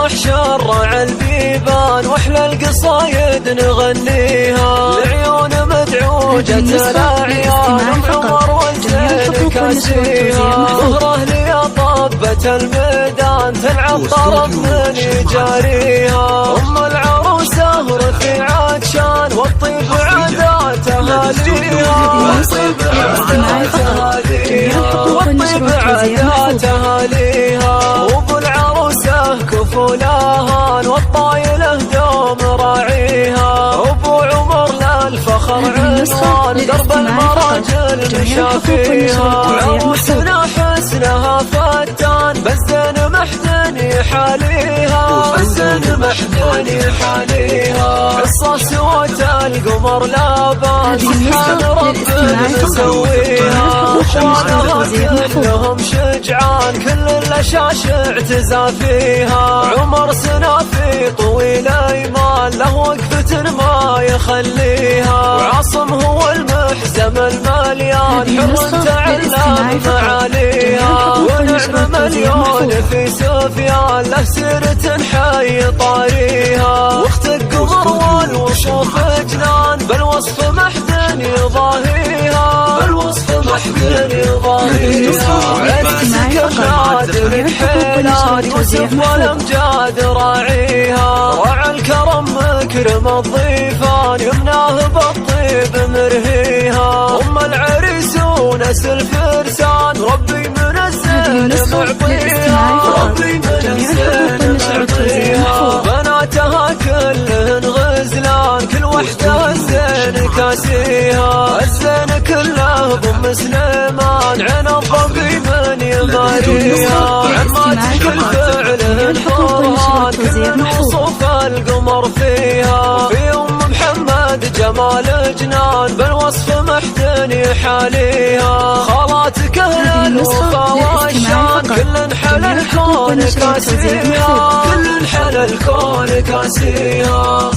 تفرح شرع البيبان واحلى القصايد نغنيها لعيون مدعوجة الأعيان عمر والزين كاسيها ظهره لي طبة الميدان تلعب طرب من يجاريها أم العروسة رفيعة شان والطيب عادات أهاليها والطيب عادات أهاليها وابو العروسة كفولها والطايلة دوم راعيها أبو عمر للفخر عنوان درب المراجل مشافيها عروسنا حسنها فتان بالزين محزن يحاليها بالزين محزن يحاليها قصة سوت القمر لابان سبحان ربنا مسويها واخوانها كلهم شجعان كل الاشاش اعتزى فيها عمر سنافي طويل ايمان له وقفة ما يخليها وعاصم هو المحزم المليان حر تعلم معاليها ونعم مليون في سفيان له سيرة حي طاريها واختك قمر والوصوف جنان بالوصف محزن يضاهيها بالوصف محزن يضاهيها عزك النادر بحيلان يوسف والامجاد راعيها راعى الكرم مكرم الضيفان يمناه بالطيب مرهيها ام العريس ونس الفرسان ربي من الزين معطيها ربي من الزين معطيها بناتها كلهن غزلان كل وحده الزين كاسيها الزين كله بام سليمان عين الضبي من يماريها عمات كل فعلهن قران كل وصوف القمر فيها في ام محمد جمال جنان بالوصف محزن يحاليها خالاتك اهل الوفا والشان كل حل الكون كاسيها كل حل الكون كاسيها